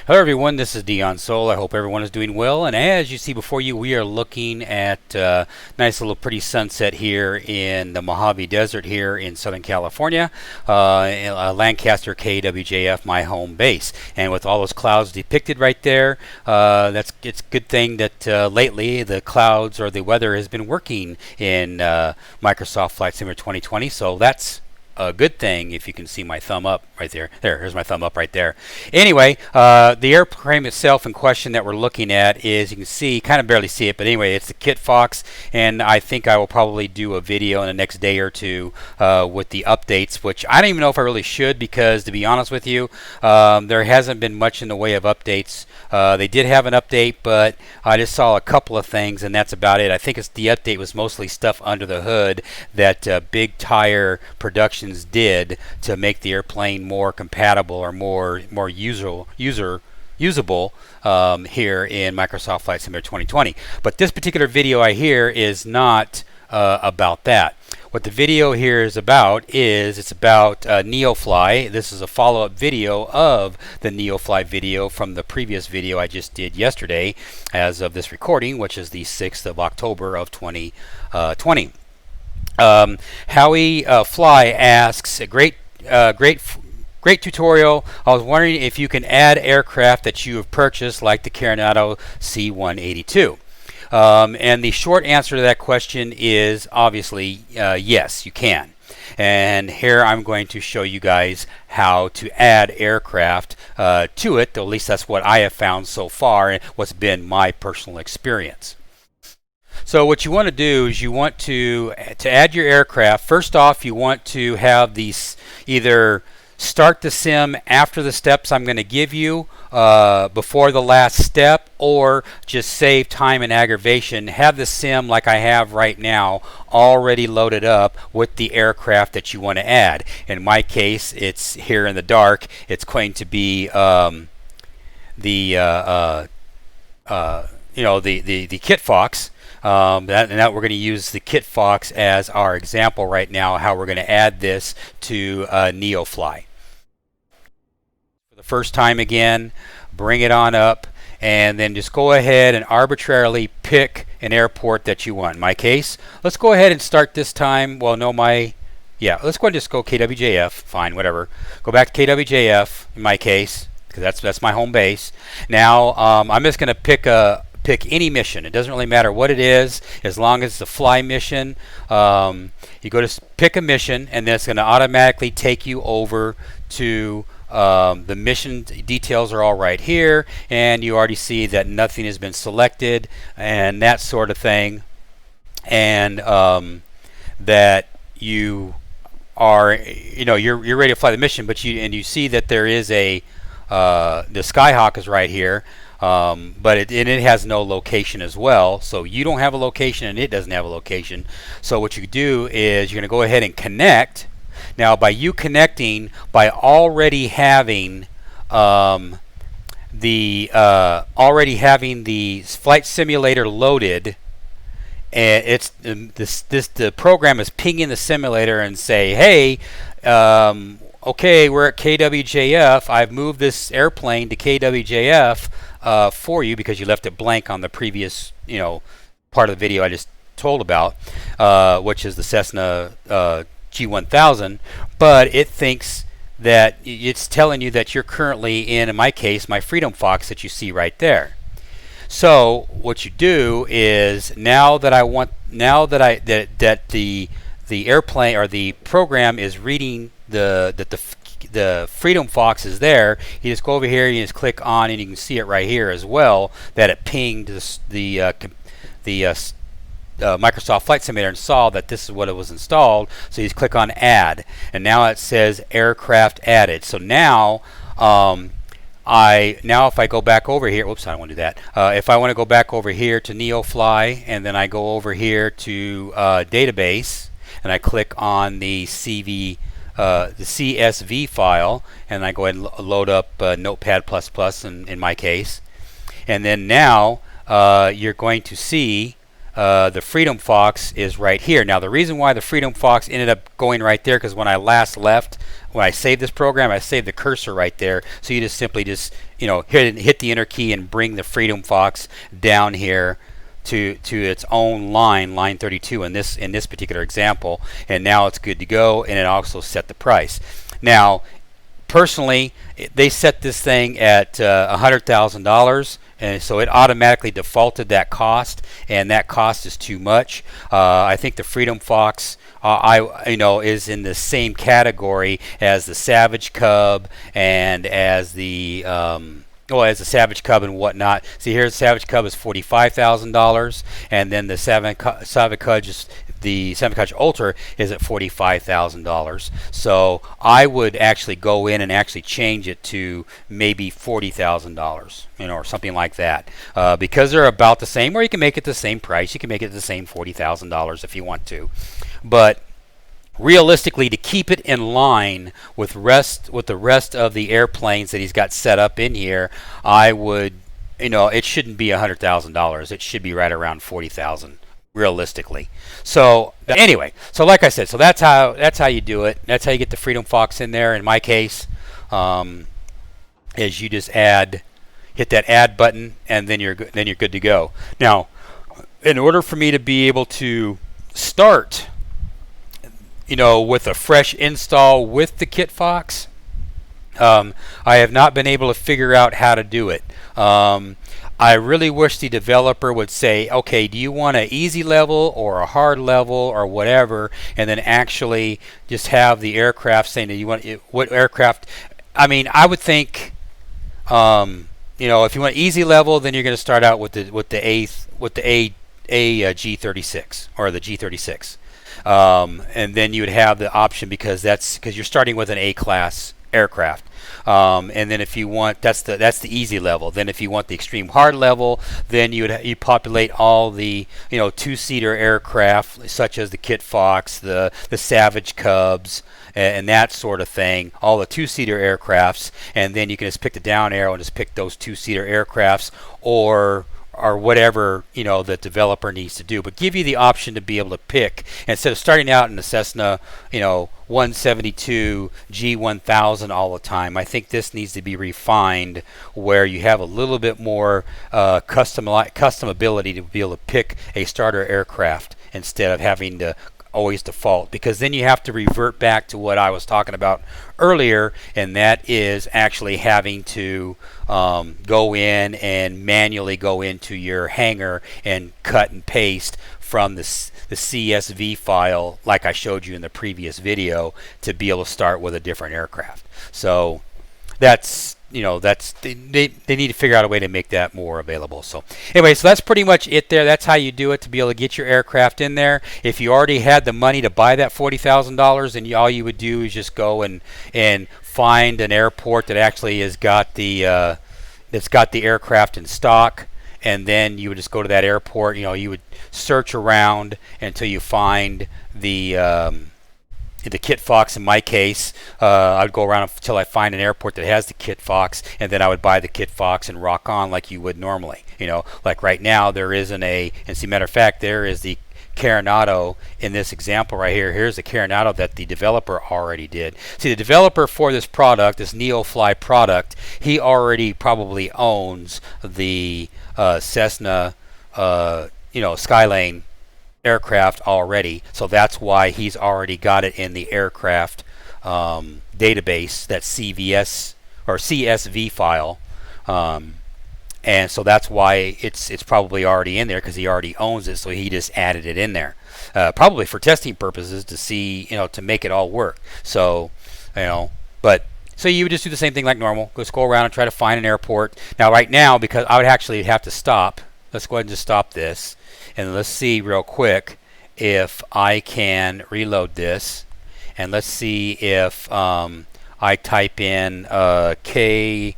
Hello everyone, this is Dion Soul. I hope everyone is doing well, and as you see before you, we are looking at nice little pretty sunset here in the Mojave Desert here in Southern California, Lancaster KWJF, my home base. And with all those clouds depicted right there, it's a good thing that lately the clouds or the weather has been working in Microsoft Flight Simulator 2020, so that's a good thing. If you can see my thumb up right there. Here's my thumb up right there. Anyway, the airframe itself in question that we're looking at is, you can see, kind of barely see it, but anyway, it's the Kit Fox, and I think I will probably do a video in the next day or two with the updates, which I don't even know if I really should, because to be honest with you, there hasn't been much in the way of updates. They did have an update, but I just saw a couple of things, and that's about it. I think the update was mostly stuff under the hood that Big Tire Productions did to make the airplane more compatible or more usable here in Microsoft Flight Simulator 2020. But this particular video I hear is not about that. What the video here is about it's about NeoFly. This is a follow-up video of the NeoFly video from the previous video I just did yesterday as of this recording, which is the 6th of October of 2020. Howie Fly asks, a great tutorial. I was wondering if you can add aircraft that you have purchased, like the Coronado C-182. And the short answer to that question is obviously yes, you can. And here I'm going to show you guys how to add aircraft to it. At least that's what I have found so far and what's been my personal experience. So what you want to do is you want to add your aircraft. First off, you want to have these either start the sim after the steps I'm going to give you before the last step, or just save time and aggravation. Have the sim like I have right now already loaded up with the aircraft that you want to add. In my case, it's here in the dark. It's going to be the Kit Fox. And that we're going to use the Kit Fox as our example right now, how we're going to add this to NeoFly. For the first time again, bring it on up, and then just go ahead and arbitrarily pick an airport that you want. In my case, let's go ahead and start this time. Well, no, let's go ahead and just go KWJF. Fine, whatever. Go back to KWJF in my case, because that's my home base. Now, I'm just going to pick any mission. It doesn't really matter what it is, as long as it's a fly mission. You go to pick a mission, and then it's going to automatically take you over to the mission details are all right here, and you already see that nothing has been selected and that sort of thing, and that you are, you're ready to fly the mission, but you see that there is the Skyhawk is right here. But it has no location as well, so you don't have a location and it doesn't have a location. So what you do is you're going to go ahead and connect. Now, by you connecting, by already having the flight simulator loaded, and the program is pinging the simulator and say, hey, okay, we're at KWJF. I've moved this airplane to KWJF for you, because you left it blank on the previous part of the video I just told about, which is the Cessna G1000. But it thinks that it's telling you that you're currently in my case, my Freedom Fox that you see right there. So what you do is, now that the airplane or the program is reading the Freedom Fox is there, you just go over here, you just click on, and you can see it right here as well, that it pinged the Microsoft Flight Simulator and saw that this is what it was installed. So you just click on Add, and now it says Aircraft Added. So now if I go back over here, whoops, I don't want to do that. If I want to go back over here to NeoFly, and then I go over here to Database, and I click on the CSV file, and I go ahead and load up Notepad++ in my case, and then now you're going to see the Freedom Fox is right here. Now, the reason why the Freedom Fox ended up going right there, because when I last left when I save this program, I save the cursor right there. So you just simply hit the enter key and bring the Freedom Fox down here to its own line 32 in this particular example, and now it's good to go, and it also set the price. Now, personally, they set this thing at $100,000, and so it automatically defaulted that cost, and that cost is too much. I think the Freedom Fox is in the same category as the Savage Cub and as the as the Savage Cub and whatnot. See here, the Savage Cub is $45,000, and then the Savage Cub Ultra is at $45,000. So I would actually go in and actually change it to maybe $40,000, or something like that, because they're about the same. Or you can make it the same price. You can make it the same $40,000 if you want to, but realistically, to keep it in line with the rest of the airplanes that he's got set up in here, I would, it shouldn't be $100,000. It should be right around $40,000, realistically. So anyway, so like I said, so that's how you do it. That's how you get the Freedom Fox in there. In my case, is you just hit that add button, and then you're good to go. Now, in order for me to be able to start with a fresh install with the Kit Fox, I have not been able to figure out how to do it. I really wish the developer would say, okay, do you want an easy level or a hard level or whatever, and then actually just have the aircraft saying that you want what aircraft. I mean, I would think, if you want easy level, then you're going to start out with the G36 or the G36. And then you would have the option because you're starting with an A-class aircraft. And then if you want, that's the easy level. Then if you want the extreme hard level, then you populate all the two-seater aircraft such as the Kit Fox, the Savage Cubs, and that sort of thing. All the two-seater aircrafts, and then you can just pick the down arrow and just pick those two-seater aircrafts or whatever the developer needs to do, but give you the option to be able to pick instead of starting out in the Cessna 172 G1000 all the time. I think this needs to be refined where you have a little bit more custom ability to be able to pick a starter aircraft instead of having to always default, because then you have to revert back to what I was talking about earlier, and that is actually having to go in and manually go into your hangar and cut and paste from the CSV file like I showed you in the previous video to be able to start with a different aircraft. So that's they need to figure out a way to make that more available. So anyway, so that's pretty much it there. That's how you do it to be able to get your aircraft in there. If you already had the money to buy that $40,000, then all you would do is just go and find an airport that actually has got the aircraft in stock, and then you would just go to that airport. You would search around until you find the Kit Fox. In my case, I'd go around until I find an airport that has the Kit Fox, and then I would buy the Kit Fox and rock on like you would normally. Like right now there isn't and as a matter of fact, there is the Coronado in this example right here. Here's the Coronado that the developer already did. See, the developer for this product, this NeoFly product, he already probably owns the Cessna, Skylane aircraft already, so that's why he's already got it in the aircraft database, that CVS or CSV file, and so that's why it's probably already in there, because he already owns it, so he just added it in there, probably for testing purposes to see, to make it all work. So but so you would just do the same thing like normal. Just go around and try to find an airport. Now right now, because I would actually have to stop, let's go ahead and just stop this. And let's see real quick if I can reload this. And let's see if I type in KTSP,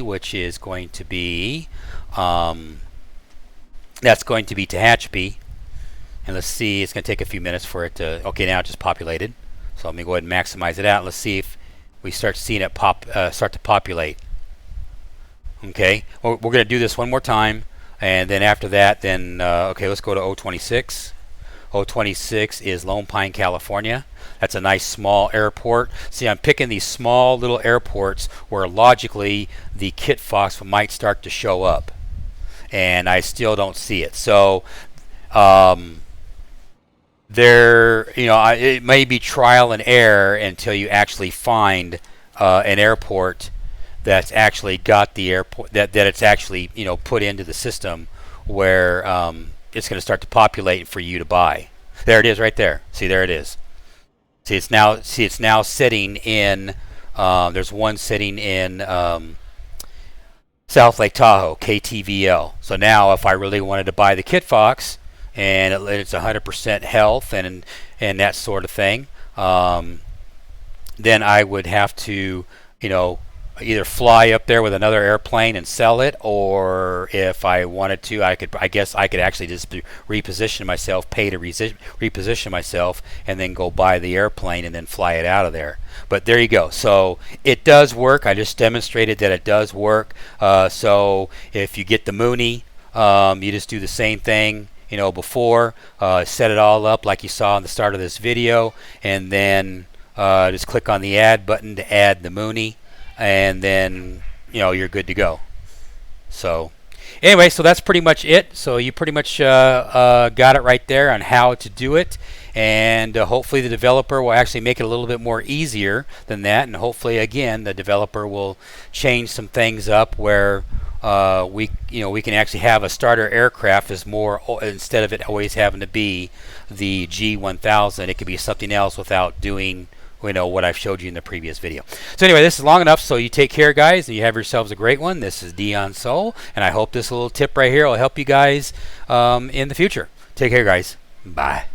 which is going to be, that's going to be Tehachapi. And let's see, it's going to take a few minutes for it to, okay, now it just populated. So let me go ahead and maximize it out. Let's see if we start seeing it start to populate. Okay, well, we're going to do this one more time. And then after that, okay, let's go to 026. 026 is Lone Pine, California. That's a nice small airport. See, I'm picking these small little airports where logically the kit fox might start to show up, and I still don't see it. So it may be trial and error until you actually find an airport that's actually got the airport that it's actually put into the system where it's going to start to populate for you to buy. There it is, right there. See, there it is. See, it's now sitting in. There's one sitting in South Lake Tahoe, KTVL. So now, if I really wanted to buy the Kit Fox, and it's 100% health and that sort of thing, then I would have to, either fly up there with another airplane and sell it, or if I wanted to, I guess I could actually just reposition myself, pay to reposition myself, and then go buy the airplane and then fly it out of there. But there you go. So it does work. I just demonstrated that it does work. So if you get the Mooney, you just do the same thing before, set it all up like you saw in the start of this video, and then just click on the add button to add the Mooney, and then you're good to go. So anyway, so that's pretty much it. So you pretty much got it right there on how to do it, and hopefully the developer will actually make it a little bit more easier than that, and hopefully again the developer will change some things up where we can actually have a starter aircraft as more, instead of it always having to be the G1000, it could be something else without doing what I've showed you in the previous video. So anyway, this is long enough, so you take care, guys, and you have yourselves a great one. This is Dion Soul, and I hope this little tip right here will help you guys in the future. Take care, guys. Bye.